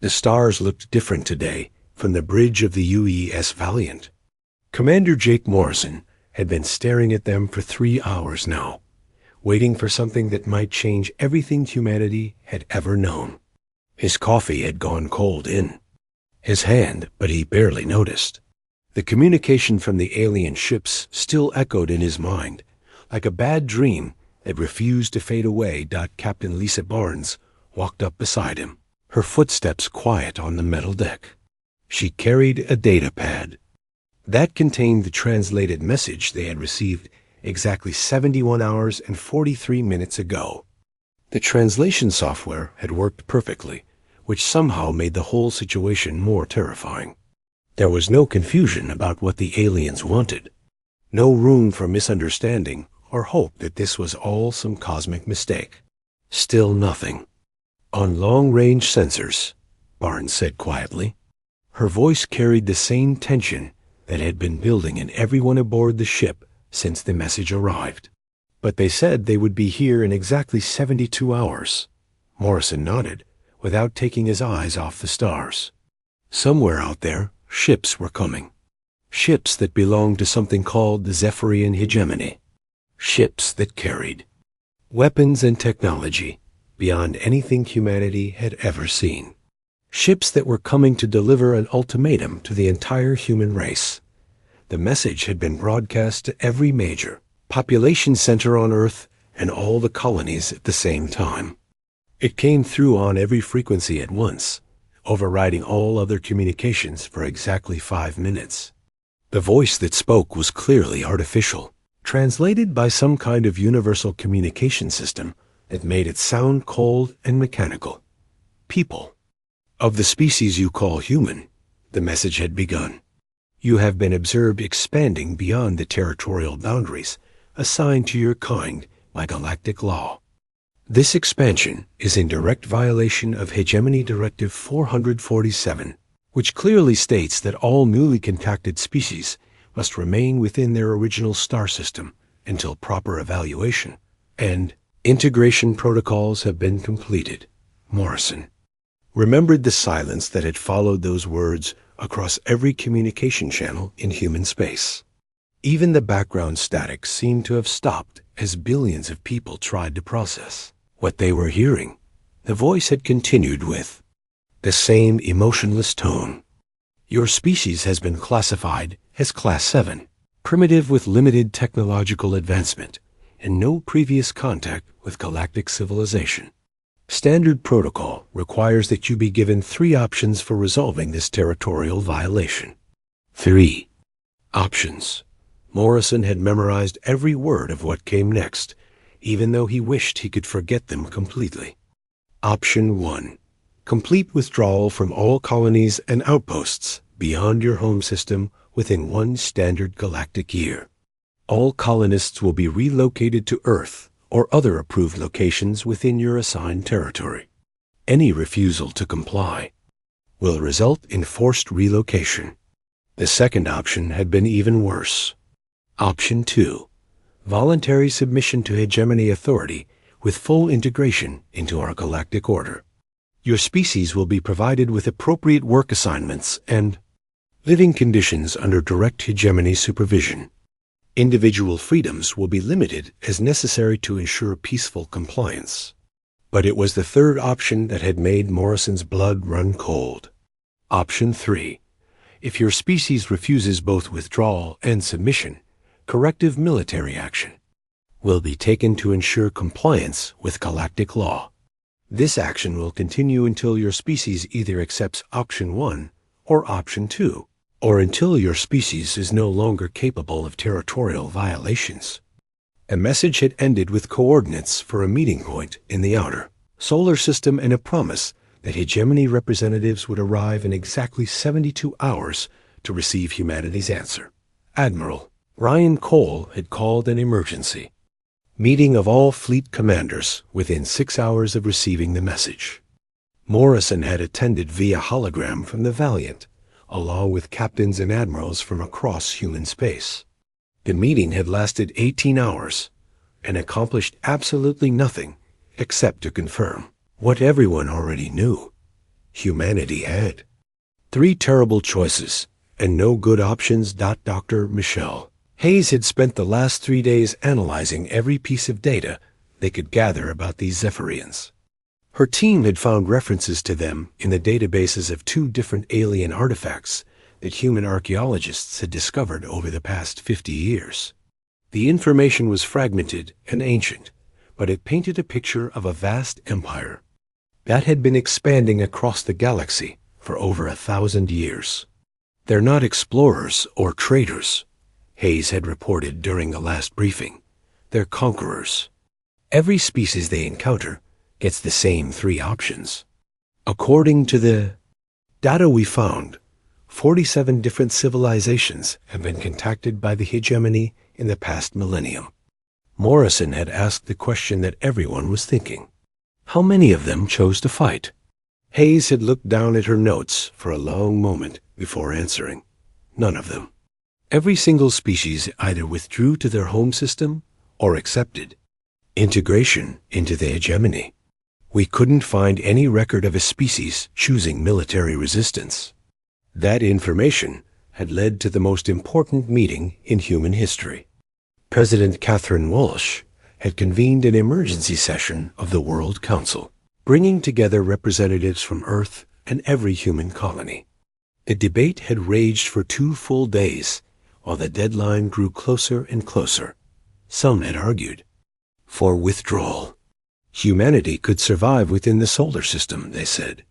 The stars looked different today from the bridge of the UES Valiant. Commander Jake Morrison had been staring at them for 3 hours now, waiting for something that might change everything humanity had ever known. His coffee had gone cold in his hand, but he barely noticed. The communication from the alien ships still echoed in his mind, like a bad dream that refused to fade away. Captain Lisa Barnes walked up beside him, her footsteps quiet on the metal deck. She carried a data pad. That contained the translated message they had received exactly 71 hours and 43 minutes ago. The translation software had worked perfectly, which somehow made the whole situation more terrifying. There was no confusion about what the aliens wanted, no room for misunderstanding or hope that this was all some cosmic mistake. Still nothing. On long-range sensors, Barnes said quietly. Her voice carried the same tension that had been building in everyone aboard the ship since the message arrived. But they said they would be here in exactly 72 hours. Morrison nodded, without taking his eyes off the stars. Somewhere out there, ships were coming. Ships that belonged to something called the Zephyrian hegemony. Ships that carried weapons and technology beyond anything humanity had ever seen. Ships that were coming to deliver an ultimatum to the entire human race. The message had been broadcast to every major population center on Earth and all the colonies at the same time. It came through on every frequency at once, overriding all other communications for exactly 5 minutes. The voice that spoke was clearly artificial, translated by some kind of universal communication system that made it sound cold and mechanical. People. Of the species you call human, the message had begun. You have been observed expanding beyond the territorial boundaries assigned to your kind by galactic law. This expansion is in direct violation of Hegemony Directive 447, which clearly states that all newly contacted species must remain within their original star system until proper evaluation, and integration protocols have been completed. Morrison remembered the silence that had followed those words across every communication channel in human space. Even the background static seemed to have stopped as billions of people tried to process what they were hearing. The voice had continued with the same emotionless tone. Your species has been classified as Class 7, primitive with limited technological advancement and no previous contact with galactic civilization. Standard protocol requires that you be given 3 options for resolving this territorial violation. 3 options. Morrison had memorized every word of what came next, even though he wished he could forget them completely. Option 1. Complete withdrawal from all colonies and outposts beyond your home system within 1 standard galactic year. All colonists will be relocated to Earth or other approved locations within your assigned territory. Any refusal to comply will result in forced relocation. The second option had been even worse. Option 2. Voluntary submission to hegemony authority with full integration into our galactic order. Your species will be provided with appropriate work assignments and living conditions under direct hegemony supervision. Individual freedoms will be limited as necessary to ensure peaceful compliance. But it was the third option that had made Morrison's blood run cold. Option 3. If your species refuses both withdrawal and submission, corrective military action will be taken to ensure compliance with galactic law. This action will continue until your species either accepts Option 1 or Option 2, or until your species is no longer capable of territorial violations. A message had ended with coordinates for a meeting point in the outer solar system and a promise that hegemony representatives would arrive in exactly 72 hours to receive humanity's answer. Admiral Ryan Cole had called an emergency meeting of all fleet commanders within 6 hours of receiving the message. Morrison had attended via hologram from the Valiant, along with captains and admirals from across human space. The meeting had lasted 18 hours and accomplished absolutely nothing except to confirm what everyone already knew. Humanity had. Three terrible choices, and no good options. Dr. Michelle Hayes had spent the last 3 days analyzing every piece of data they could gather about these Zephyrians. Her team had found references to them in the databases of 2 different alien artifacts that human archaeologists had discovered over the past 50 years. The information was fragmented and ancient, but it painted a picture of a vast empire that had been expanding across the galaxy for over 1,000 years. "They're not explorers or traders," Hayes had reported during the last briefing. "They're conquerors. Every species they encounter gets the same 3 options. According to the data we found, 47 different civilizations have been contacted by the hegemony in the past millennium." Morrison had asked the question that everyone was thinking. How many of them chose to fight? Hayes had looked down at her notes for a long moment before answering. None of them. Every single species either withdrew to their home system or accepted integration into the hegemony. We couldn't find any record of a species choosing military resistance. That information had led to the most important meeting in human history. President Catherine Walsh had convened an emergency session of the World Council, bringing together representatives from Earth and every human colony. The debate had raged for 2 full days, while the deadline grew closer and closer. Some had argued for withdrawal. Humanity could survive within the solar system, they said.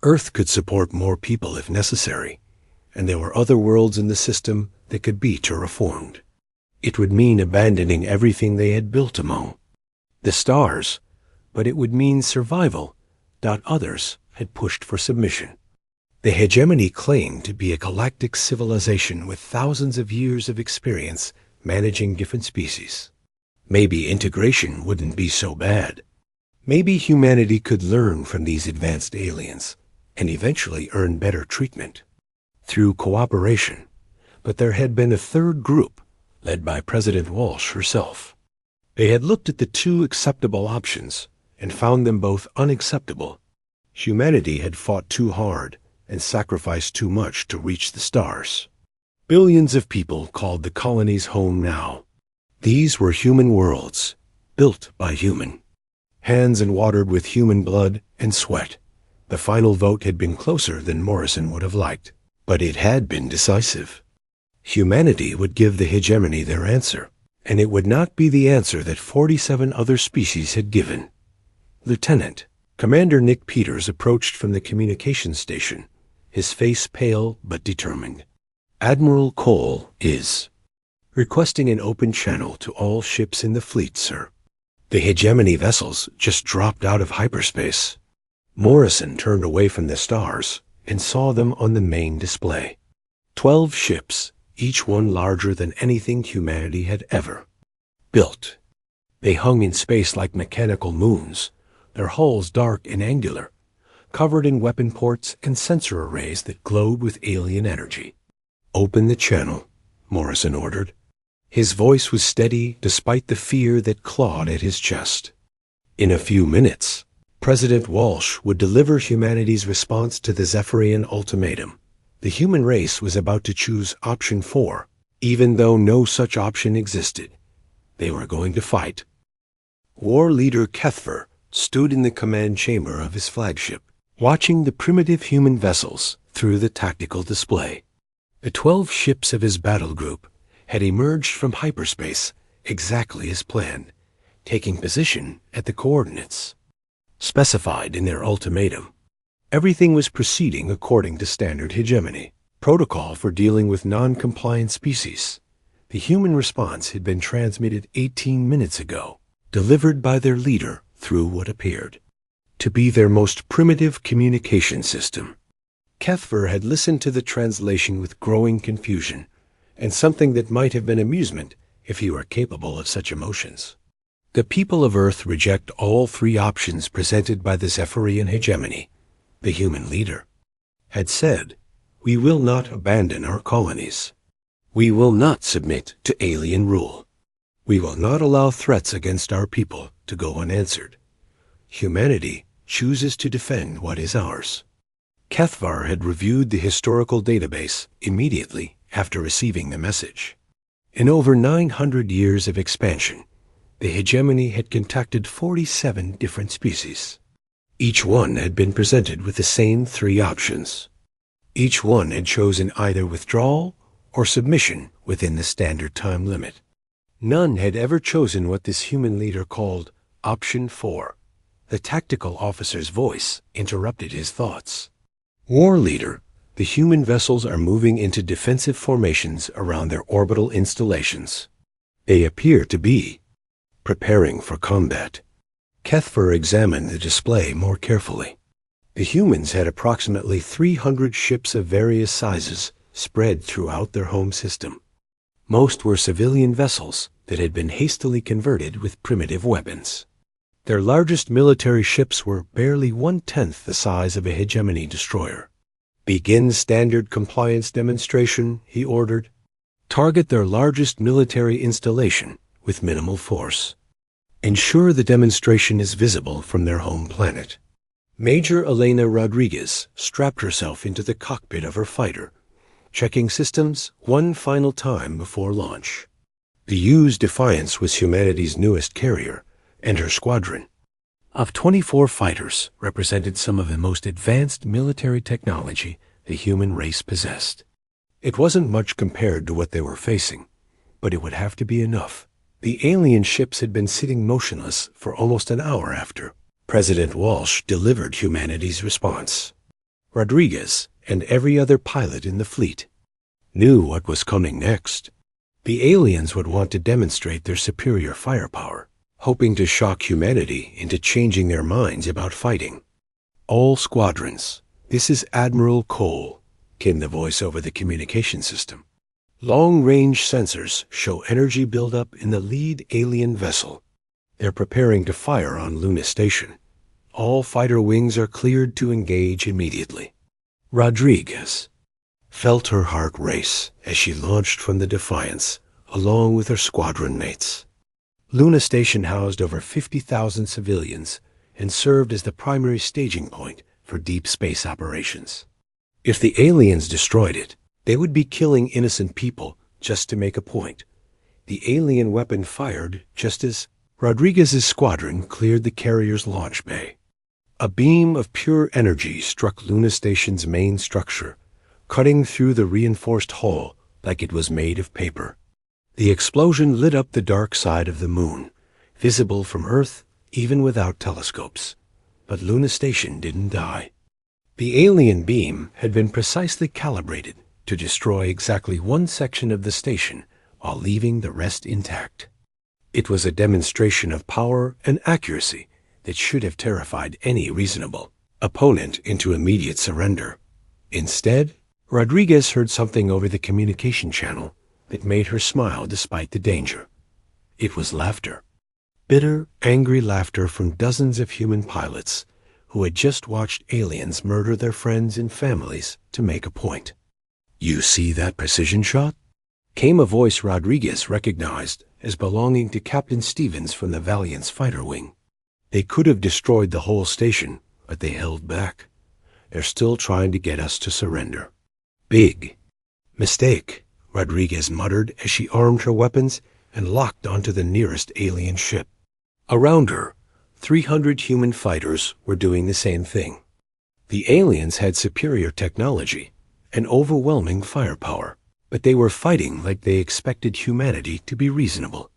Earth could support more people if necessary, and there were other worlds in the system that could be terraformed. It would mean abandoning everything they had built among the stars, but it would mean survival. Others had pushed for submission. The hegemony claimed to be a galactic civilization with thousands of years of experience managing different species. Maybe integration wouldn't be so bad. Maybe humanity could learn from these advanced aliens and eventually earn better treatment through cooperation. But there had been a third group, led by President Walsh herself. They had looked at the 2 acceptable options and found them both unacceptable. Humanity had fought too hard and sacrificed too much to reach the stars. Billions of people called the colonies home now. These were human worlds, built by human hands and watered with human blood and sweat. The final vote had been closer than Morrison would have liked, but it had been decisive. Humanity would give the hegemony their answer, and it would not be the answer that 47 other species had given. Lieutenant Commander Nick Peters approached from the communications station, his face pale but determined. "Admiral Cole is requesting an open channel to all ships in the fleet, sir. The hegemony vessels just dropped out of hyperspace." Morrison turned away from the stars and saw them on the main display. 12 ships, each one larger than anything humanity had ever built. They hung in space like mechanical moons, their hulls dark and angular, covered in weapon ports and sensor arrays that glowed with alien energy. "Open the channel," Morrison ordered. His voice was steady despite the fear that clawed at his chest. In a few minutes, President Walsh would deliver humanity's response to the Zephyrian ultimatum. The human race was about to choose option 4, even though no such option existed. They were going to fight. War leader Kethver stood in the command chamber of his flagship, watching the primitive human vessels through the tactical display. The 12 ships of his battle group had emerged from hyperspace exactly as planned, taking position at the coordinates specified in their ultimatum. Everything was proceeding according to standard hegemony protocol for dealing with non-compliant species. The human response had been transmitted 18 minutes ago, delivered by their leader through what appeared to be their most primitive communication system. Kethver had listened to the translation with growing confusion and something that might have been amusement if he were capable of such emotions. The people of Earth reject all 3 options presented by the Zephyrian hegemony, the human leader had said. "We will not abandon our colonies. We will not submit to alien rule. We will not allow threats against our people to go unanswered. Humanity chooses to defend what is ours." Kethvar had reviewed the historical database immediately after receiving the message. In over 900 years of expansion, the hegemony had contacted 47 different species. Each one had been presented with the same 3 options. Each one had chosen either withdrawal or submission within the standard time limit. None had ever chosen what this human leader called Option 4. The tactical officer's voice interrupted his thoughts. War leader, the human vessels are moving into defensive formations around their orbital installations. They appear to be preparing for combat. Kethvar examined the display more carefully. The humans had approximately 300 ships of various sizes spread throughout their home system. Most were civilian vessels that had been hastily converted with primitive weapons. Their largest military ships were barely 1/10 the size of a hegemony destroyer. Begin standard compliance demonstration, he ordered. Target their largest military installation with minimal force. Ensure the demonstration is visible from their home planet. Major Elena Rodriguez strapped herself into the cockpit of her fighter, checking systems one final time before launch. The U's Defiance was humanity's newest carrier, and her squadron of 24 fighters represented some of the most advanced military technology the human race possessed. It wasn't much compared to what they were facing, but it would have to be enough. The alien ships had been sitting motionless for almost an hour after President Walsh delivered humanity's response. Rodriguez and every other pilot in the fleet knew what was coming next. The aliens would want to demonstrate their superior firepower, hoping to shock humanity into changing their minds about fighting. All squadrons, this is Admiral Cole, came the voice over the communication system. Long-range sensors show energy buildup in the lead alien vessel. They're preparing to fire on Luna Station. All fighter wings are cleared to engage immediately. Rodriguez felt her heart race as she launched from the Defiance, along with her squadron mates. Luna Station housed over 50,000 civilians and served as the primary staging point for deep space operations. If the aliens destroyed it, they would be killing innocent people just to make a point. The alien weapon fired just as Rodriguez's squadron cleared the carrier's launch bay. A beam of pure energy struck Luna Station's main structure, cutting through the reinforced hull like it was made of paper. The explosion lit up the dark side of the moon, visible from Earth even without telescopes. But Luna Station didn't die. The alien beam had been precisely calibrated to destroy exactly one section of the station while leaving the rest intact. It was a demonstration of power and accuracy that should have terrified any reasonable opponent into immediate surrender. Instead, Rodriguez heard something over the communication channel that made her smile despite the danger. It was laughter. Bitter, angry laughter from dozens of human pilots who had just watched aliens murder their friends and families to make a point. "You see that precision shot?" came a voice Rodriguez recognized as belonging to Captain Stevens from the Valiant's fighter wing. They could have destroyed the whole station, but they held back. They're still trying to get us to surrender. Big mistake, Rodriguez muttered as she armed her weapons and locked onto the nearest alien ship. Around her, 300 human fighters were doing the same thing. The aliens had superior technology and overwhelming firepower, but they were fighting like they expected humanity to be reasonable.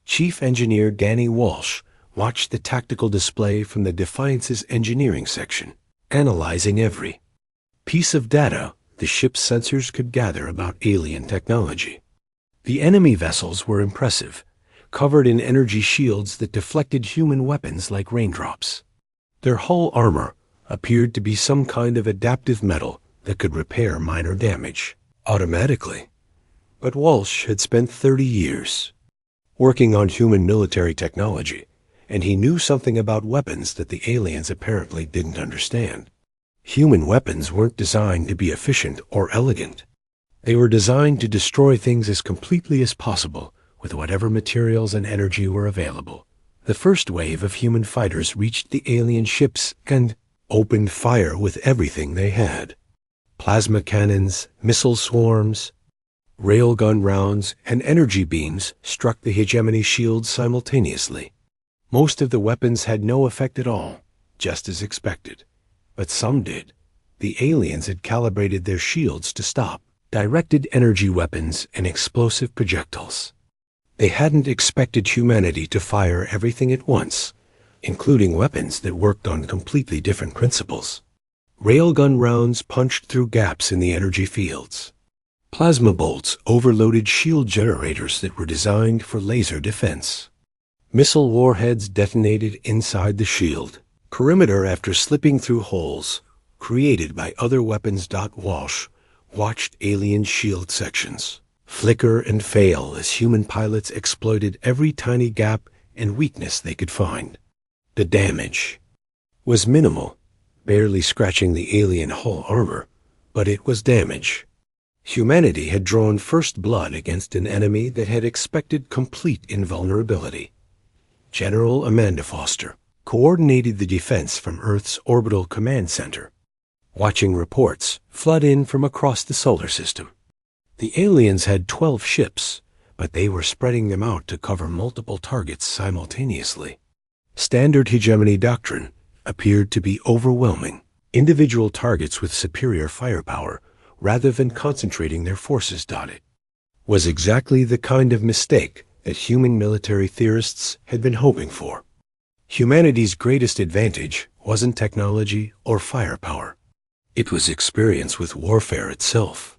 Chief Engineer Danny Walsh watched the tactical display from the Defiance's engineering section, analyzing every piece of data the ship's sensors could gather about alien technology. The enemy vessels were impressive, covered in energy shields that deflected human weapons like raindrops. Their hull armor appeared to be some kind of adaptive metal that could repair minor damage automatically. But Walsh had spent 30 years working on human military technology, and he knew something about weapons that the aliens apparently didn't understand. Human weapons weren't designed to be efficient or elegant. They were designed to destroy things as completely as possible with whatever materials and energy were available. The first wave of human fighters reached the alien ships and opened fire with everything they had. Plasma cannons, missile swarms, railgun rounds, and energy beams struck the hegemony shields simultaneously. Most of the weapons had no effect at all, just as expected. But some did. The aliens had calibrated their shields to stop directed energy weapons and explosive projectiles. They hadn't expected humanity to fire everything at once, including weapons that worked on completely different principles. Railgun rounds punched through gaps in the energy fields. Plasma bolts overloaded shield generators that were designed for laser defense. Missile warheads detonated inside the shield, perimeter after slipping through holes created by other weapons. Walsh watched alien shield sections flicker and fail as human pilots exploited every tiny gap and weakness they could find. The damage was minimal, barely scratching the alien hull armor, but it was damage. Humanity had drawn first blood against an enemy that had expected complete invulnerability. General Amanda Foster coordinated the defense from Earth's orbital command center, watching reports flood in from across the solar system. The aliens had 12 ships, but they were spreading them out to cover multiple targets simultaneously. Standard hegemony doctrine appeared to be overwhelming individual targets with superior firepower rather than concentrating their forces. It was exactly the kind of mistake that human military theorists had been hoping for. Humanity's greatest advantage wasn't technology or firepower. It was experience with warfare itself.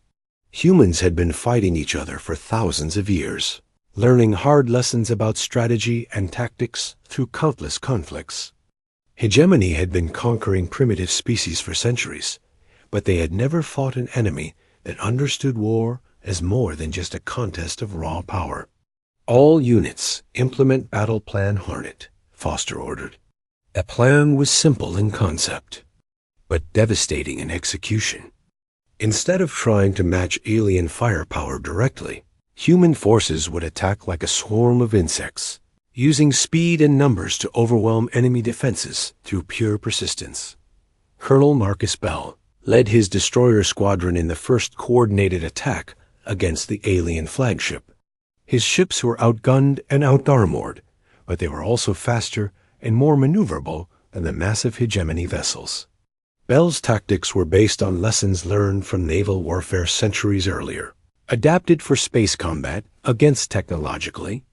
Humans had been fighting each other for thousands of years, learning hard lessons about strategy and tactics through countless conflicts. Hegemony had been conquering primitive species for centuries, but they had never fought an enemy that understood war as more than just a contest of raw power. All units implement Battle Plan Hornet, Foster ordered. The plan was simple in concept, but devastating in execution. Instead of trying to match alien firepower directly, human forces would attack like a swarm of insects, using speed and numbers to overwhelm enemy defenses through pure persistence. Colonel Marcus Bell led his destroyer squadron in the first coordinated attack against the alien flagship. His ships were outgunned and out-armored, but they were also faster and more maneuverable than the massive hegemony vessels. Bell's tactics were based on lessons learned from naval warfare centuries earlier, adapted for space combat against technologically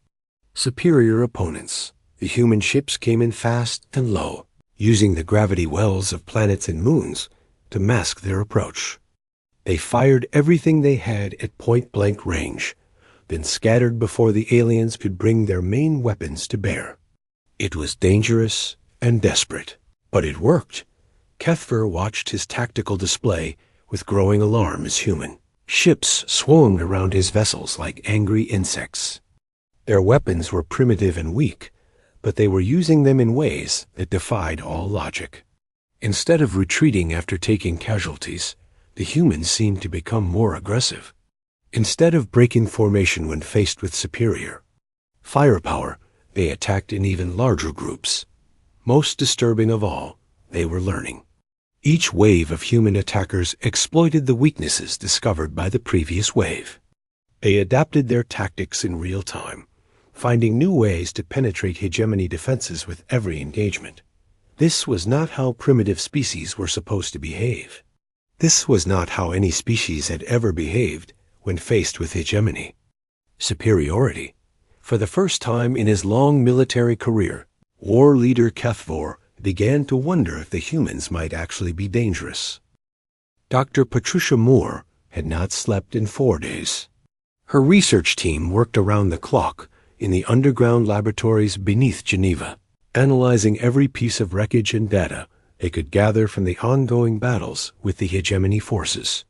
superior opponents. The human ships came in fast and low, using the gravity wells of planets and moons to mask their approach. They fired everything they had at point-blank range, then scattered before the aliens could bring their main weapons to bear. It was dangerous and desperate, but it worked. Kethver watched his tactical display with growing alarm as human. Ships swarmed around his vessels like angry insects. Their weapons were primitive and weak, but they were using them in ways that defied all logic. Instead of retreating after taking casualties, the humans seemed to become more aggressive. Instead of breaking formation when faced with superior firepower, they attacked in even larger groups. Most disturbing of all, they were learning. Each wave of human attackers exploited the weaknesses discovered by the previous wave. They adapted their tactics in real time, finding new ways to penetrate hegemony defenses with every engagement. This was not how primitive species were supposed to behave. This was not how any species had ever behaved when faced with hegemony. Superiority. For the first time in his long military career, war leader Kethver began to wonder if the humans might actually be dangerous. Dr. Patricia Moore had not slept in 4 days. Her research team worked around the clock in the underground laboratories beneath Geneva, analyzing every piece of wreckage and data they could gather from the ongoing battles with the hegemony forces.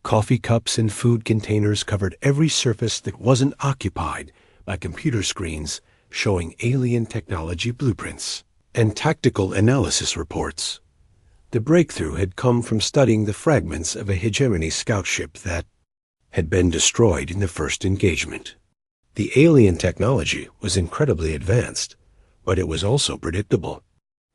Coffee cups and food containers covered every surface that wasn't occupied by computer screens showing alien technology blueprints and tactical analysis reports. The breakthrough had come from studying the fragments of a hegemony scout ship that had been destroyed in the first engagement. The alien technology was incredibly advanced, but it was also predictable.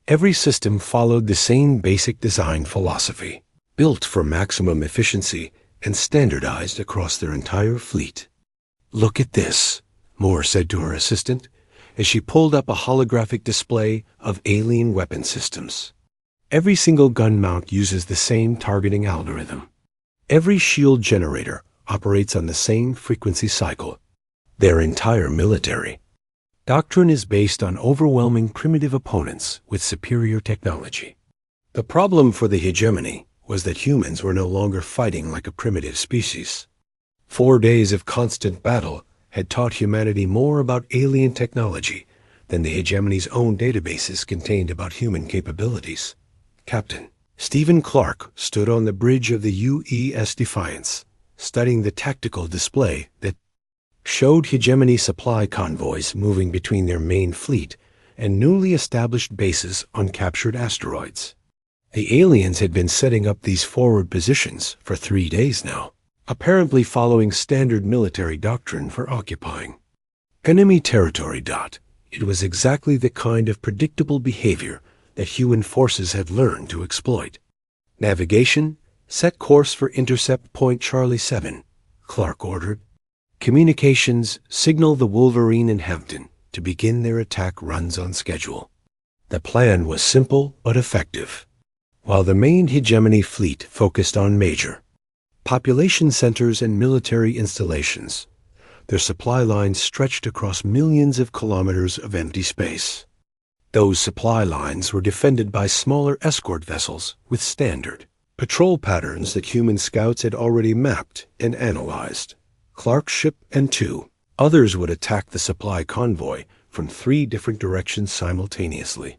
Every system followed the same basic design philosophy, built for maximum efficiency and standardized across their entire fleet. "Look at this," Moore said to her assistant, as she pulled up a holographic display of alien weapon systems. Every single gun mount uses the same targeting algorithm. Every shield generator operates on the same frequency cycle. Their entire military doctrine is based on overwhelming primitive opponents with superior technology. The problem for the hegemony was that humans were no longer fighting like a primitive species. 4 days of constant battle had taught humanity more about alien technology than the hegemony's own databases contained about human capabilities. Captain Stephen Clark stood on the bridge of the UES Defiance, studying the tactical display that showed hegemony supply convoys moving between their main fleet and newly established bases on captured asteroids. The aliens had been setting up these forward positions for 3 days now, apparently following standard military doctrine for occupying enemy territory. It was exactly the kind of predictable behavior that human forces had learned to exploit. "Navigation, set course for intercept point Charlie 7, Clark ordered. "Communications, signal the Wolverine and Hampton to begin their attack runs on schedule." The plan was simple but effective. While the main hegemony fleet focused on major population centers and military installations, their supply lines stretched across millions of kilometers of empty space. Those supply lines were defended by smaller escort vessels with standard patrol patterns that human scouts had already mapped and analyzed. Clark's ship and 2 others would attack the supply convoy from 3 different directions simultaneously.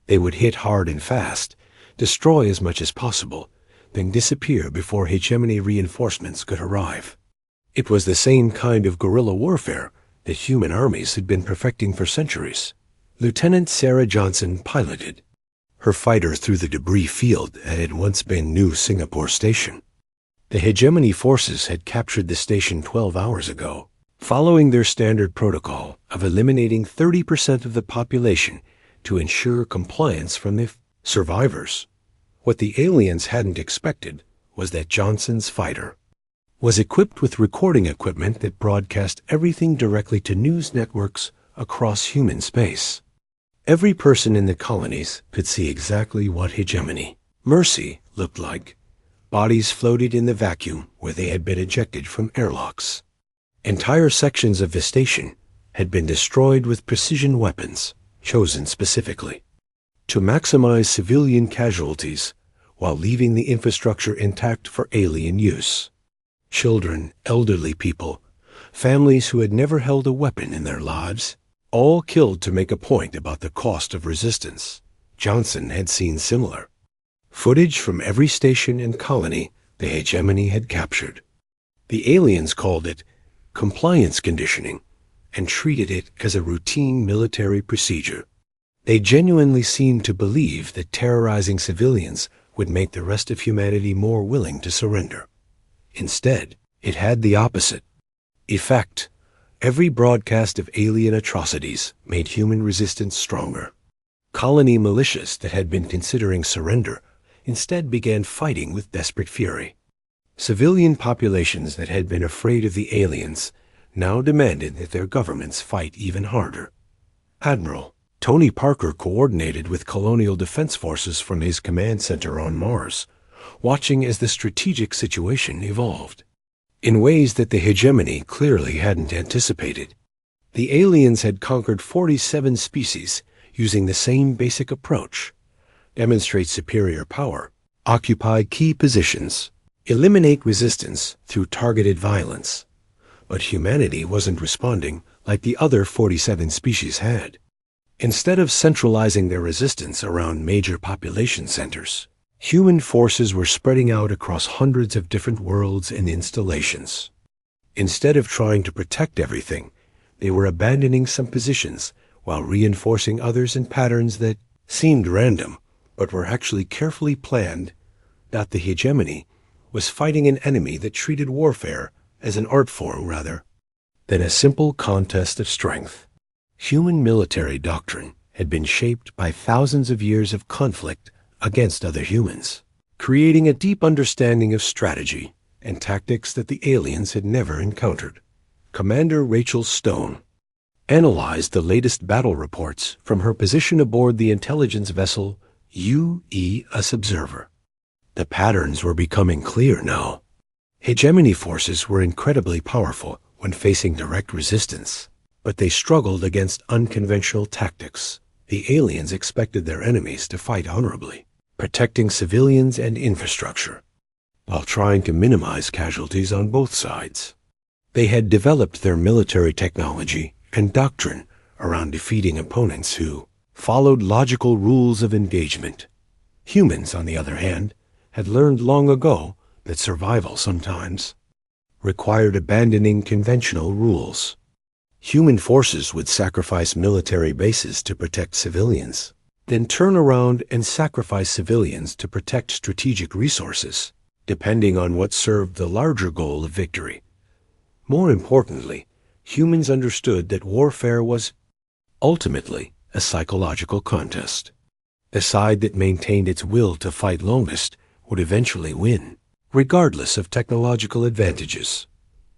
They would hit hard and fast, destroy as much as possible, then disappear before hegemony reinforcements could arrive. It was the same kind of guerrilla warfare that human armies had been perfecting for centuries. Lieutenant Sarah Johnson piloted her fighter through the debris field that had once been New Singapore Station. The hegemony forces had captured the station 12 hours ago, following their standard protocol of eliminating 30% of the population to ensure compliance from the survivors. What the aliens hadn't expected was that Johnson's fighter was equipped with recording equipment that broadcast everything directly to news networks across human space. Every person in the colonies could see exactly what hegemony mercy looked like. Bodies floated in the vacuum where they had been ejected from airlocks. Entire sections of the station had been destroyed with precision weapons, chosen specifically to maximize civilian casualties while leaving the infrastructure intact for alien use. Children, elderly people, families who had never held a weapon in their lives, all killed to make a point about the cost of resistance. Johnson had seen similar footage from every station and colony the hegemony had captured. The aliens called it compliance conditioning and treated it as a routine military procedure. They genuinely seemed to believe that terrorizing civilians would make the rest of humanity more willing to surrender. Instead, it had the opposite effect. Every broadcast of alien atrocities made human resistance stronger. Colony militias that had been considering surrender instead began fighting with desperate fury. Civilian populations that had been afraid of the aliens now demanded that their governments fight even harder. Admiral Tony Parker coordinated with colonial defense forces from his command center on Mars, watching as the strategic situation evolved in ways that the hegemony clearly hadn't anticipated. The aliens had conquered 47 species using the same basic approach: demonstrate superior power, occupy key positions, eliminate resistance through targeted violence. But humanity wasn't responding like the other 47 species had. Instead of centralizing their resistance around major population centers, human forces were spreading out across hundreds of different worlds and installations. Instead of trying to protect everything, they were abandoning some positions while reinforcing others in patterns that seemed random but were actually carefully planned. The hegemony was fighting an enemy that treated warfare as an art form rather than a simple contest of strength. Human military doctrine had been shaped by thousands of years of conflict against other humans, creating a deep understanding of strategy and tactics that the aliens had never encountered. Commander Rachel Stone analyzed the latest battle reports from her position aboard the intelligence vessel UES Observer. The patterns were becoming clear now. Hegemony forces were incredibly powerful when facing direct resistance, but they struggled against unconventional tactics. The aliens expected their enemies to fight honorably, protecting civilians and infrastructure, while trying to minimize casualties on both sides. They had developed their military technology and doctrine around defeating opponents who followed logical rules of engagement. Humans, on the other hand, had learned long ago that survival sometimes required abandoning conventional rules. Human forces would sacrifice military bases to protect civilians, then turn around and sacrifice civilians to protect strategic resources, depending on what served the larger goal of victory. More importantly, humans understood that warfare was ultimately a psychological contest. The side that maintained its will to fight longest would eventually win, regardless of technological advantages.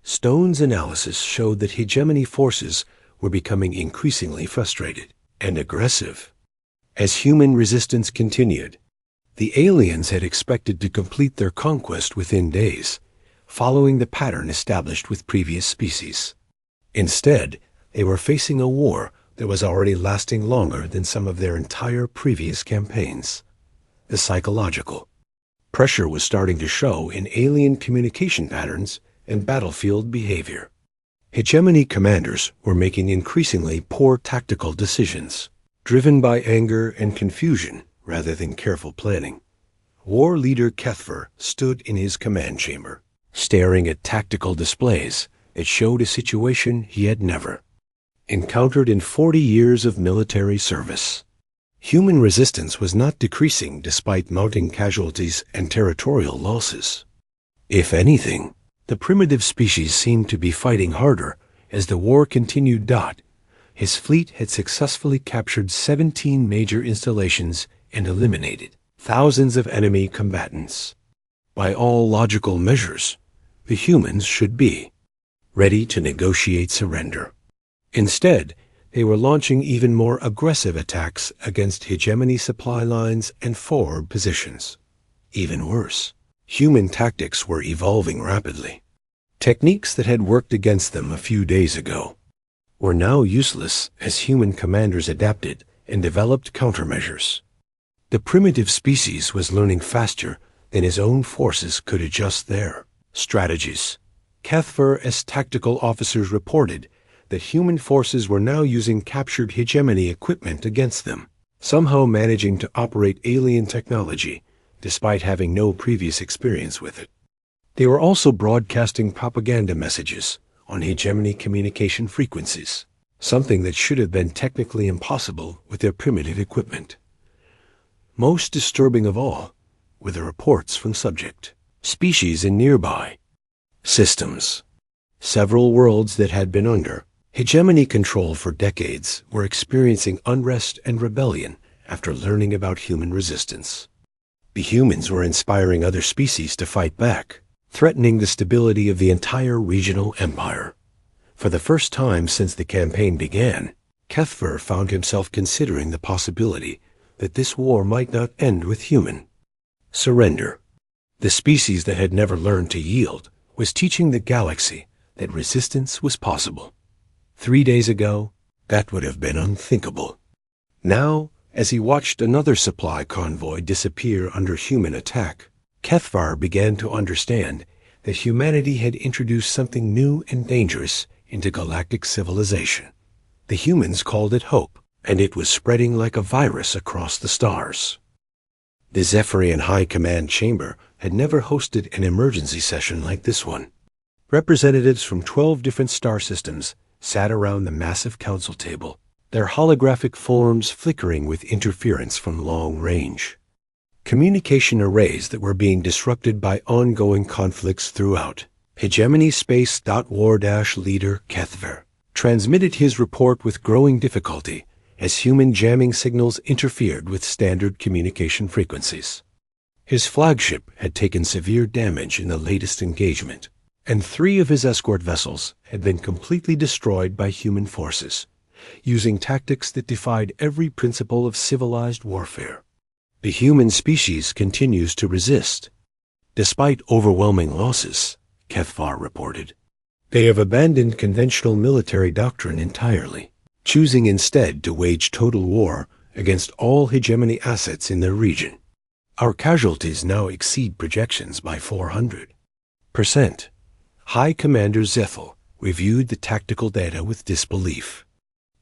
Stone's analysis showed that hegemony forces were becoming increasingly frustrated and aggressive. As human resistance continued, the aliens had expected to complete their conquest within days, following the pattern established with previous species. Instead, they were facing a war that was already lasting longer than some of their entire previous campaigns. The psychological pressure was starting to show in alien communication patterns and battlefield behavior. Hegemony commanders were making increasingly poor tactical decisions, driven by anger and confusion rather than careful planning. War leader Kethver stood in his command chamber, staring at tactical displays that showed a situation he had never encountered in 40 years of military service. Human resistance was not decreasing despite mounting casualties and territorial losses. If anything, the primitive species seemed to be fighting harder as the war continued. His fleet had successfully captured 17 major installations and eliminated thousands of enemy combatants. By all logical measures, the humans should be ready to negotiate surrender. Instead, they were launching even more aggressive attacks against hegemony supply lines and forward positions. Even worse, human tactics were evolving rapidly. Techniques that had worked against them a few days ago were now useless as human commanders adapted and developed countermeasures. The primitive species was learning faster than his own forces could adjust their strategies. Kethver's tactical officers reported that human forces were now using captured hegemony equipment against them, somehow managing to operate alien technology despite having no previous experience with it. They were also broadcasting propaganda messages on hegemony communication frequencies, something that should have been technically impossible with their primitive equipment. Most disturbing of all were the reports from subject species in nearby systems. Several worlds that had been under hegemony control for decades were experiencing unrest and rebellion after learning about human resistance. The humans were inspiring other species to fight back, threatening the stability of the entire regional empire. For the first time since the campaign began, Kethver found himself considering the possibility that this war might not end with human surrender. The species that had never learned to yield was teaching the galaxy that resistance was possible. 3 days ago, that would have been unthinkable. Now, as he watched another supply convoy disappear under human attack, Kethvar began to understand that humanity had introduced something new and dangerous into galactic civilization. The humans called it hope, and it was spreading like a virus across the stars. The Zephyrian High Command Chamber had never hosted an emergency session like this one. Representatives from 12 different star systems sat around the massive council table, their holographic forms flickering with interference from long range. Communication arrays that were being disrupted by ongoing conflicts throughout. Hegemony Space War leader Kethver transmitted his report with growing difficulty as human jamming signals interfered with standard communication frequencies. His flagship had taken severe damage in the latest engagement, and 3 of his escort vessels had been completely destroyed by human forces, using tactics that defied every principle of civilized warfare. The human species continues to resist. Despite overwhelming losses, Kethvar reported, they have abandoned conventional military doctrine entirely, choosing instead to wage total war against all hegemony assets in their region. Our casualties now exceed projections by 400%. High Commander Zethel reviewed the tactical data with disbelief.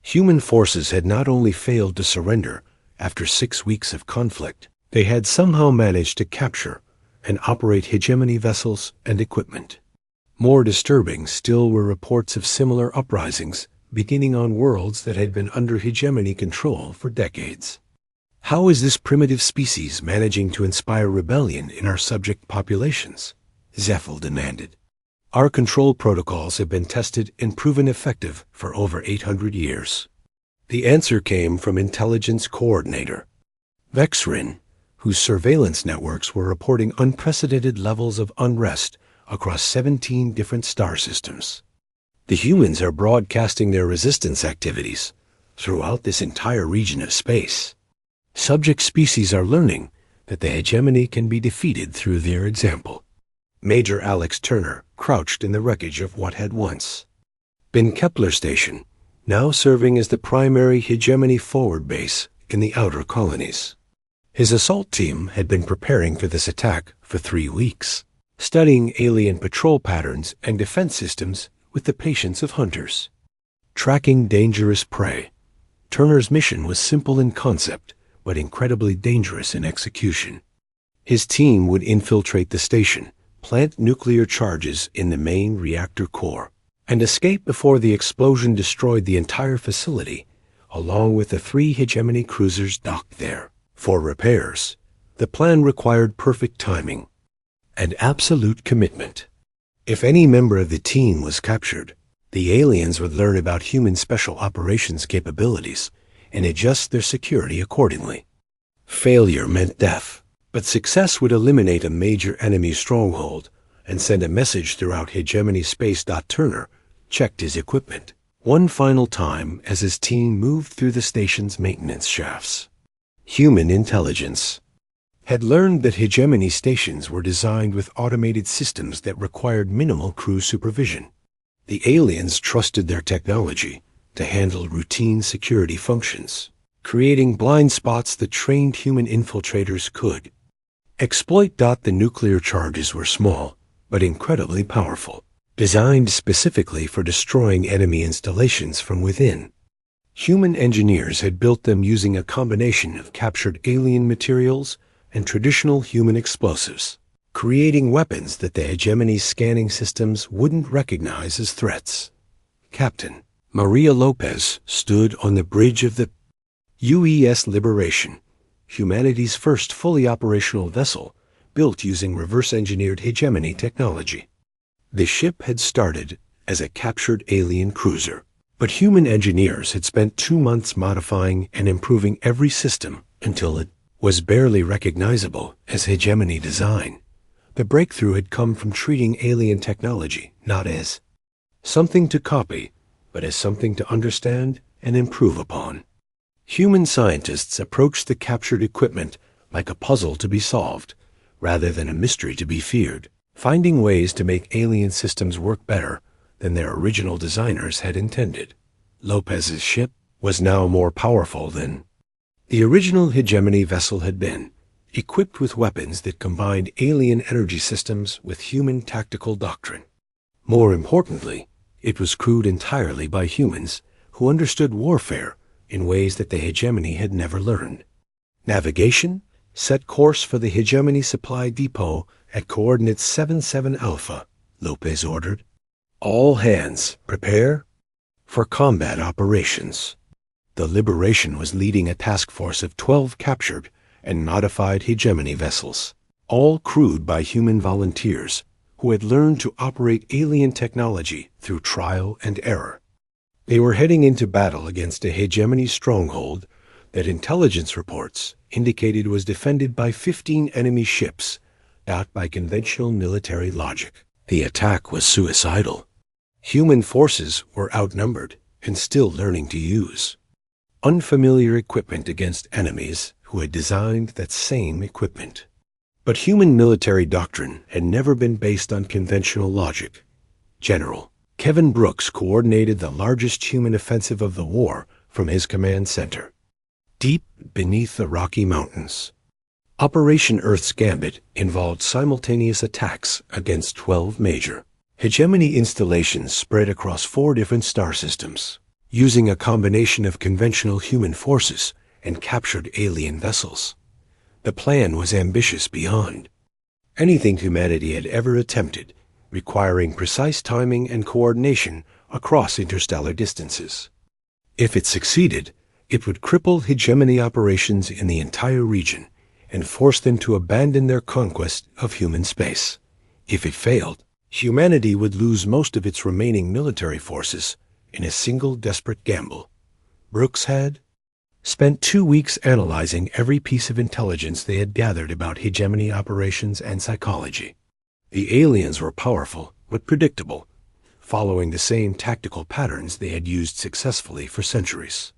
Human forces had not only failed to surrender after 6 weeks of conflict, they had somehow managed to capture and operate hegemony vessels and equipment. More disturbing still were reports of similar uprisings beginning on worlds that had been under hegemony control for decades. How is this primitive species managing to inspire rebellion in our subject populations? Zethel demanded. Our control protocols have been tested and proven effective for over 800 years. The answer came from Intelligence Coordinator Vexrin, whose surveillance networks were reporting unprecedented levels of unrest across 17 different star systems. The humans are broadcasting their resistance activities throughout this entire region of space. Subject species are learning that the hegemony can be defeated through their example. Major Alex Turner crouched in the wreckage of what had once been Kepler Station, now serving as the primary hegemony forward base in the outer colonies. His assault team had been preparing for this attack for 3 weeks, studying alien patrol patterns and defense systems with the patience of hunters. Tracking dangerous prey. Turner's mission was simple in concept, but incredibly dangerous in execution. His team would infiltrate the station, plant nuclear charges in the main reactor core, and escape before the explosion destroyed the entire facility, along with the 3 hegemony cruisers docked there. For repairs, the plan required perfect timing and absolute commitment. If any member of the team was captured, the aliens would learn about human special operations capabilities and adjust their security accordingly. Failure meant death, but success would eliminate a major enemy stronghold and send a message throughout hegemony space. Turner checked his equipment one final time as his team moved through the station's maintenance shafts. Human intelligence had learned that hegemony stations were designed with automated systems that required minimal crew supervision. The aliens trusted their technology to handle routine security functions, creating blind spots that trained human infiltrators could exploit. The nuclear charges were small, but incredibly powerful, designed specifically for destroying enemy installations from within. Human engineers had built them using a combination of captured alien materials and traditional human explosives, creating weapons that the hegemony scanning systems wouldn't recognize as threats. Captain Maria Lopez stood on the bridge of the UES Liberation, humanity's first fully operational vessel built using reverse-engineered hegemony technology. The ship had started as a captured alien cruiser, but human engineers had spent 2 months modifying and improving every system until it was barely recognizable as hegemony design. The breakthrough had come from treating alien technology not as something to copy, but as something to understand and improve upon. Human scientists approached the captured equipment like a puzzle to be solved, rather than a mystery to be feared, finding ways to make alien systems work better than their original designers had intended. Lopez's ship was now more powerful than the original hegemony vessel had been, equipped with weapons that combined alien energy systems with human tactical doctrine. More importantly, it was crewed entirely by humans who understood warfare in ways that the hegemony had never learned. Navigation: set course for the hegemony supply depot at coordinates 77 Alpha, Lopez ordered. All hands, prepare for combat operations. The Liberation was leading a task force of 12 captured and modified hegemony vessels, all crewed by human volunteers who had learned to operate alien technology through trial and error. They were heading into battle against a hegemony stronghold that intelligence reports indicated was defended by 15 enemy ships, not by conventional military logic. The attack was suicidal. Human forces were outnumbered and still learning to use unfamiliar equipment against enemies who had designed that same equipment. But human military doctrine had never been based on conventional logic. General Kevin Brooks coordinated the largest human offensive of the war from his command center, deep beneath the Rocky Mountains. Operation Earth's Gambit involved simultaneous attacks against 12 major hegemony installations spread across 4 different star systems, using a combination of conventional human forces and captured alien vessels. The plan was ambitious beyond anything humanity had ever attempted, requiring precise timing and coordination across interstellar distances. If it succeeded, it would cripple hegemony operations in the entire region and force them to abandon their conquest of human space. If it failed, humanity would lose most of its remaining military forces in a single desperate gamble. Brooks had spent 2 weeks analyzing every piece of intelligence they had gathered about hegemony operations and psychology. The aliens were powerful but predictable, following the same tactical patterns they had used successfully for centuries.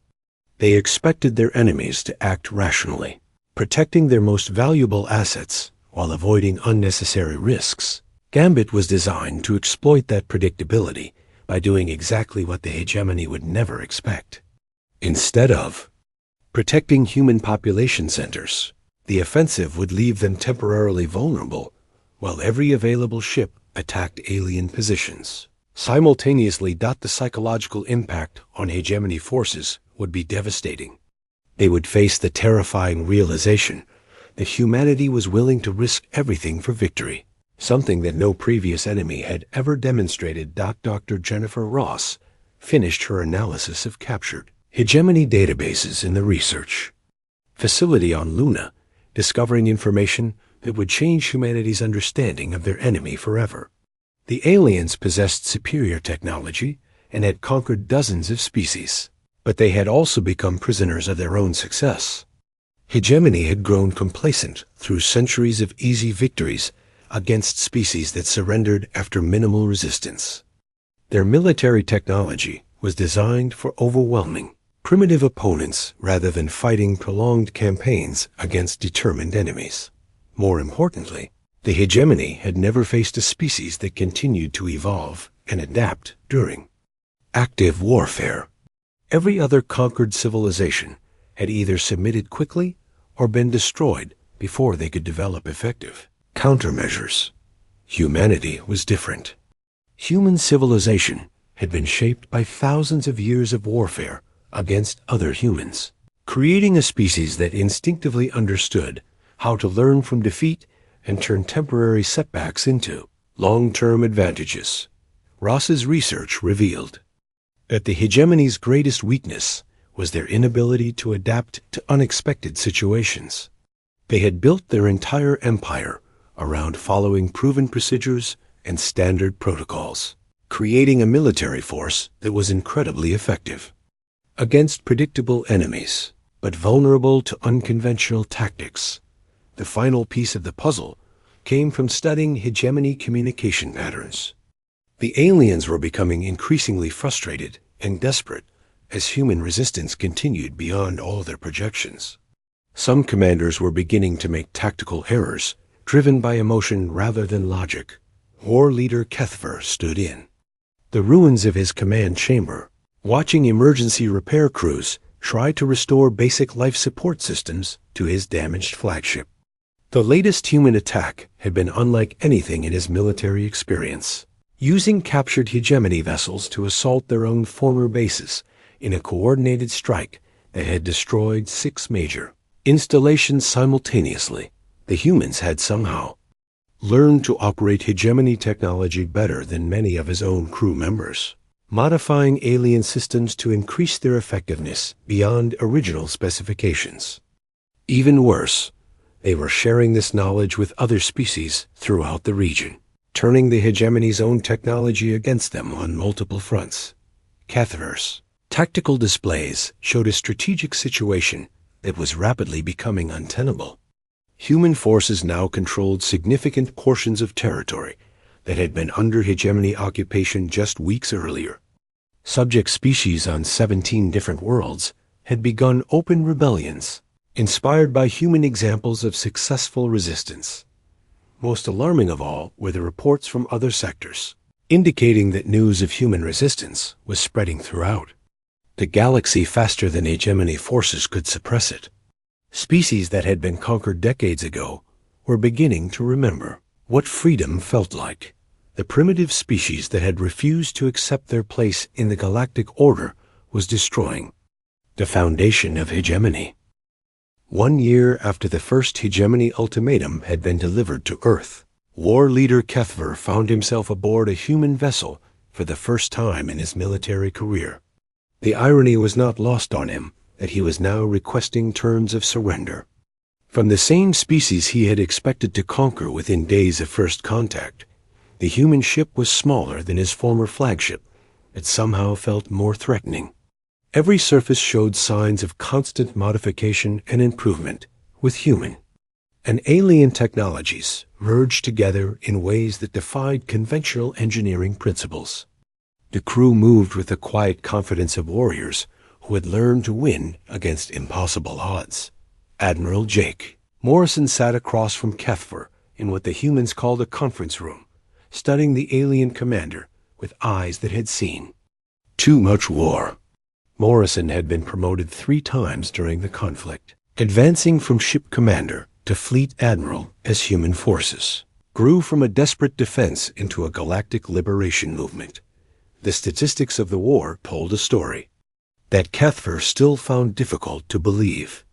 They expected their enemies to act rationally, protecting their most valuable assets while avoiding unnecessary risks. Gambit was designed to exploit that predictability by doing exactly what the hegemony would never expect. Instead of protecting human population centers, the offensive would leave them temporarily vulnerable while every available ship attacked alien positions. Simultaneously, the psychological impact on hegemony forces would be devastating. They would face the terrifying realization that humanity was willing to risk everything for victory, something that no previous enemy had ever demonstrated. Dr. Jennifer Ross finished her analysis of captured hegemony databases in the research facility on Luna, discovering information that would change humanity's understanding of their enemy forever. The aliens possessed superior technology and had conquered dozens of species, but they had also become prisoners of their own success. Hegemony had grown complacent through centuries of easy victories against species that surrendered after minimal resistance. Their military technology was designed for overwhelming, primitive opponents rather than fighting prolonged campaigns against determined enemies. More importantly, the hegemony had never faced a species that continued to evolve and adapt during active warfare. Every other conquered civilization had either submitted quickly or been destroyed before they could develop effective countermeasures. Humanity was different. Human civilization had been shaped by thousands of years of warfare against other humans, creating a species that instinctively understood how to learn from defeat and turn temporary setbacks into long-term advantages. Ross's research revealed that the hegemony's greatest weakness was their inability to adapt to unexpected situations. They had built their entire empire around following proven procedures and standard protocols, creating a military force that was incredibly effective against predictable enemies, but vulnerable to unconventional tactics. The final piece of the puzzle came from studying hegemony communication patterns. The aliens were becoming increasingly frustrated and desperate as human resistance continued beyond all their projections. Some commanders were beginning to make tactical errors, driven by emotion rather than logic. War leader Kethver stood in the ruins of his command chamber, watching emergency repair crews try to restore basic life support systems to his damaged flagship. The latest human attack had been unlike anything in his military experience, using captured hegemony vessels to assault their own former bases in a coordinated strike that had destroyed 6 major installations simultaneously. The humans had somehow learned to operate hegemony technology better than many of his own crew members, modifying alien systems to increase their effectiveness beyond original specifications. Even worse, they were sharing this knowledge with other species throughout the region, turning the hegemony's own technology against them on multiple fronts. Cathverse. Tactical displays showed a strategic situation that was rapidly becoming untenable. Human forces now controlled significant portions of territory that had been under hegemony occupation just weeks earlier. Subject species on 17 different worlds had begun open rebellions, inspired by human examples of successful resistance. Most alarming of all were the reports from other sectors, indicating that news of human resistance was spreading throughout the galaxy faster than hegemony forces could suppress it. Species that had been conquered decades ago were beginning to remember what freedom felt like. The primitive species that had refused to accept their place in the galactic order was destroying the foundation of hegemony. 1 year after the first hegemony ultimatum had been delivered to Earth, war leader Kethver found himself aboard a human vessel for the first time in his military career. The irony was not lost on him that he was now requesting terms of surrender from the same species he had expected to conquer within days of first contact. The human ship was smaller than his former flagship, but somehow felt more threatening. Every surface showed signs of constant modification and improvement with human and alien technologies merged together in ways that defied conventional engineering principles. The crew moved with the quiet confidence of warriors who had learned to win against impossible odds. Admiral Jake Morrison sat across from Kethver in what the humans called a conference room, studying the alien commander with eyes that had seen too much war. Morrison had been promoted 3 times during the conflict, advancing from ship commander to fleet admiral as human forces grew from a desperate defense into a galactic liberation movement. The statistics of the war told a story that Kethver still found difficult to believe.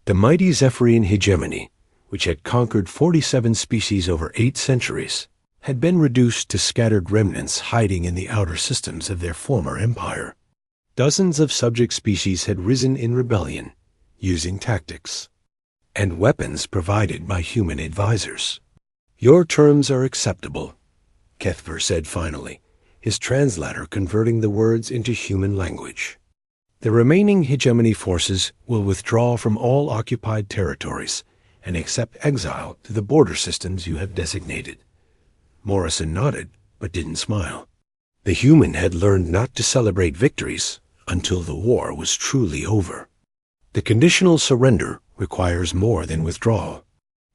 The mighty Zephyrian hegemony, which had conquered 47 species over 8 centuries, had been reduced to scattered remnants hiding in the outer systems of their former empire. Dozens of subject species had risen in rebellion, using tactics and weapons provided by human advisors. "Your terms are acceptable," Kethver said finally, his translator converting the words into human language. "The remaining hegemony forces will withdraw from all occupied territories and accept exile to the border systems you have designated." Morrison nodded, but didn't smile. The human had learned not to celebrate victories until the war was truly over. The conditional surrender requires more than withdrawal.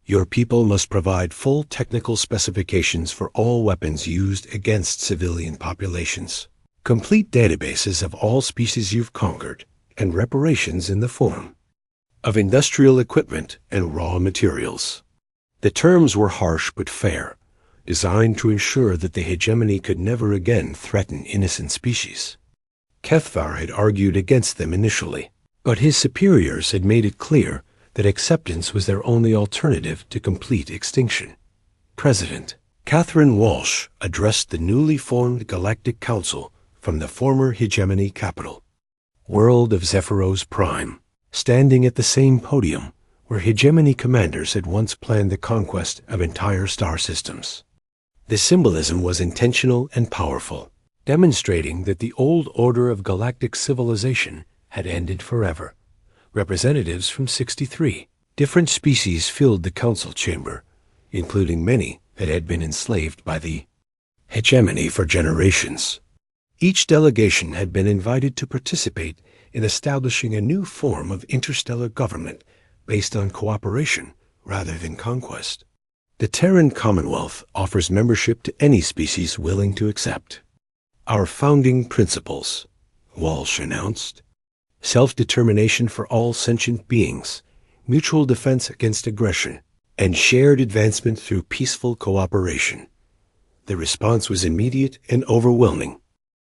Your people must provide full technical specifications for all weapons used against civilian populations, complete databases of all species you've conquered, and reparations in the form of industrial equipment and raw materials. The terms were harsh but fair, designed to ensure that the hegemony could never again threaten innocent species. Kethvar had argued against them initially, but his superiors had made it clear that acceptance was their only alternative to complete extinction. President Catherine Walsh addressed the newly formed Galactic Council from the former hegemony capital, world of Zephyros Prime, standing at the same podium where hegemony commanders had once planned the conquest of entire star systems. The symbolism was intentional and powerful, demonstrating that the old order of galactic civilization had ended forever. Representatives from 63 different species filled the council chamber, including many that had been enslaved by the hegemony for generations. Each delegation had been invited to participate in establishing a new form of interstellar government based on cooperation rather than conquest. The Terran Commonwealth offers membership to any species willing to accept. "Our founding principles," Walsh announced. "Self-determination for all sentient beings, mutual defense against aggression, and shared advancement through peaceful cooperation." The response was immediate and overwhelming.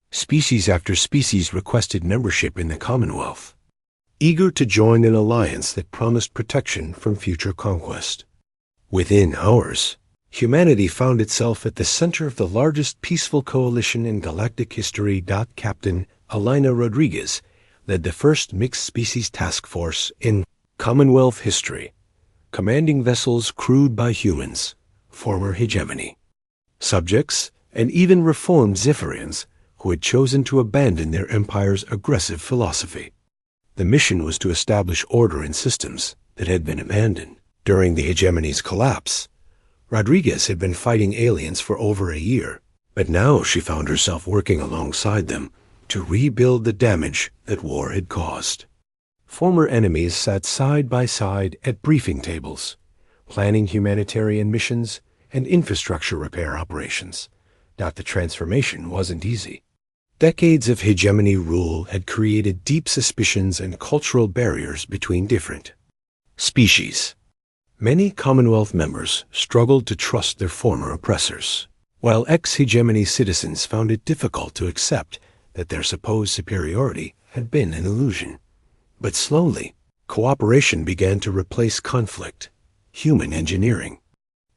Species after species requested membership in the Commonwealth, eager to join an alliance that promised protection from future conquest. Within hours, humanity found itself at the center of the largest peaceful coalition in galactic history. Captain Alina Rodriguez led the first mixed-species task force in Commonwealth history, commanding vessels crewed by humans, former hegemony, subjects, and even reformed Zephyrians who had chosen to abandon their empire's aggressive philosophy. The mission was to establish order in systems that had been abandoned. During the hegemony's collapse, Rodriguez had been fighting aliens for over a year, but now she found herself working alongside them to rebuild the damage that war had caused. Former enemies sat side by side at briefing tables, planning humanitarian missions and infrastructure repair operations. The transformation wasn't easy. Decades of hegemony rule had created deep suspicions and cultural barriers between different species. Many Commonwealth members struggled to trust their former oppressors, while ex-hegemony citizens found it difficult to accept that their supposed superiority had been an illusion. But slowly, cooperation began to replace conflict. Human engineering.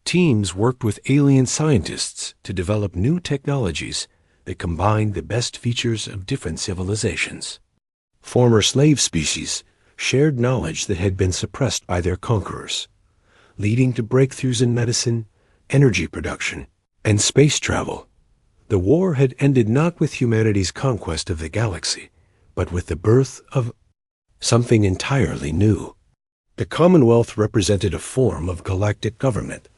Teams worked with alien scientists to develop new technologies that combined the best features of different civilizations. Former slave species shared knowledge that had been suppressed by their conquerors, leading to breakthroughs in medicine, energy production, and space travel. The war had ended not with humanity's conquest of the galaxy, but with the birth of something entirely new. The Commonwealth represented a form of galactic government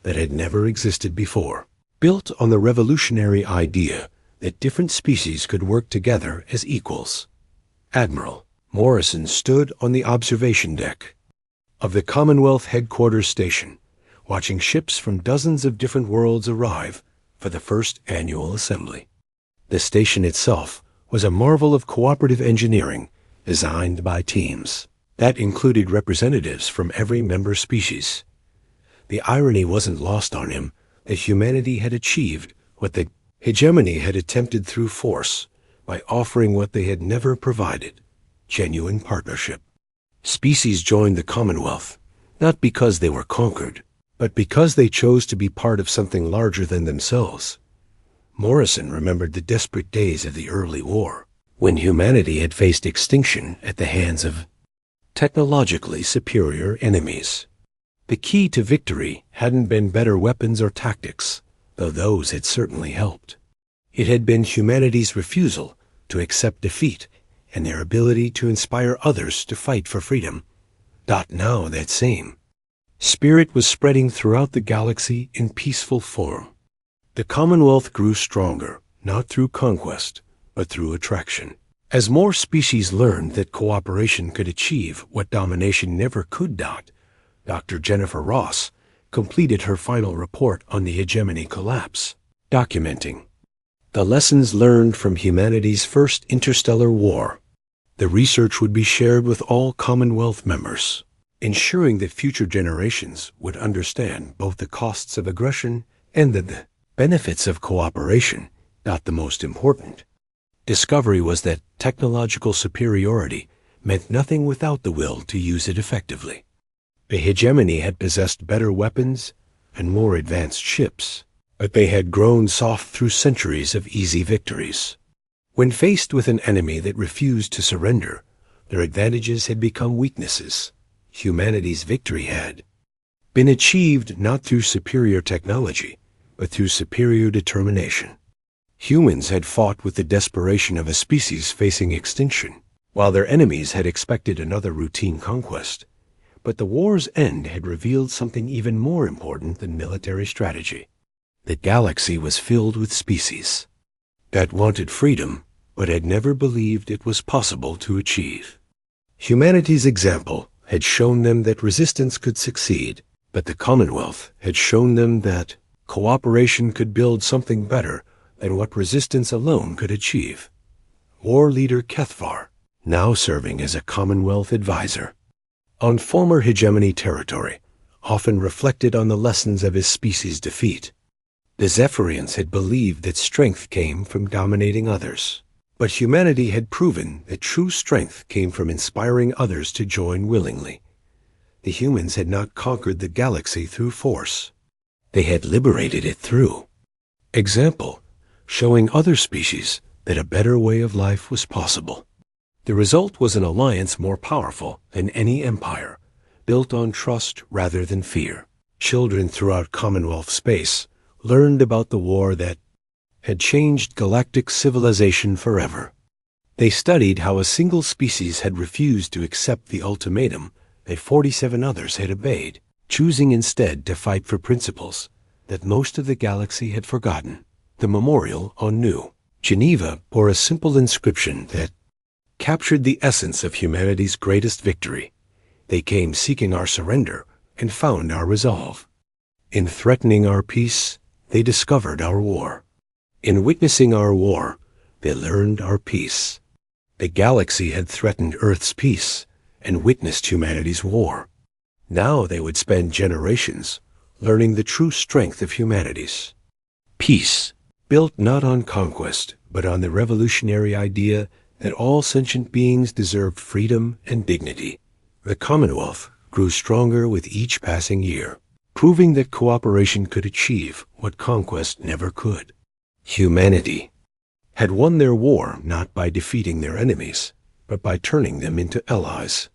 that had never existed before, built on the revolutionary idea that different species could work together as equals. Admiral Morrison stood on the observation deck of the Commonwealth headquarters station, watching ships from dozens of different worlds arrive for the first annual assembly. The station itself was a marvel of cooperative engineering designed by teams that included representatives from every member species. The irony wasn't lost on him that humanity had achieved what the hegemony had attempted through force by offering what they had never provided: genuine partnership. Species joined the Commonwealth, not because they were conquered, but because they chose to be part of something larger than themselves. Morrison remembered the desperate days of the early war, when humanity had faced extinction at the hands of technologically superior enemies. The key to victory hadn't been better weapons or tactics, though those had certainly helped. It had been humanity's refusal to accept defeat and their ability to inspire others to fight for freedom. Now that same spirit was spreading throughout the galaxy in peaceful form. The Commonwealth grew stronger, not through conquest, but through attraction. As more species learned that cooperation could achieve what domination never could, Dr. Jennifer Ross completed her final report on the hegemony collapse, documenting the lessons learned from humanity's first interstellar war. The research would be shared with all Commonwealth members, ensuring that future generations would understand both the costs of aggression and the benefits of cooperation. The most important discovery was that technological superiority meant nothing without the will to use it effectively. The hegemony had possessed better weapons and more advanced ships, but they had grown soft through centuries of easy victories. When faced with an enemy that refused to surrender, their advantages had become weaknesses. Humanity's victory had been achieved not through superior technology, but through superior determination. Humans had fought with the desperation of a species facing extinction, while their enemies had expected another routine conquest. But the war's end had revealed something even more important than military strategy. The galaxy was filled with species that wanted freedom, but had never believed it was possible to achieve. Humanity's example had shown them that resistance could succeed, but the Commonwealth had shown them that cooperation could build something better than what resistance alone could achieve. War leader Kethvar, now serving as a Commonwealth advisor on former hegemony territory, often reflected on the lessons of his species' defeat. The Zephyrians had believed that strength came from dominating others, but humanity had proven that true strength came from inspiring others to join willingly. The humans had not conquered the galaxy through force. They had liberated it through example, showing other species that a better way of life was possible. The result was an alliance more powerful than any empire, built on trust rather than fear. Children throughout Commonwealth space learned about the war that had changed galactic civilization forever. They studied how a single species had refused to accept the ultimatum that 47 others had obeyed, choosing instead to fight for principles that most of the galaxy had forgotten. The memorial on New Geneva bore a simple inscription that captured the essence of humanity's greatest victory. They came seeking our surrender and found our resolve. In threatening our peace, they discovered our war. In witnessing our war, they learned our peace. The galaxy had threatened Earth's peace and witnessed humanity's war. Now they would spend generations learning the true strength of humanity's peace, built not on conquest, but on the revolutionary idea that all sentient beings deserved freedom and dignity. The Commonwealth grew stronger with each passing year, proving that cooperation could achieve what conquest never could. Humanity had won their war not by defeating their enemies, but by turning them into allies.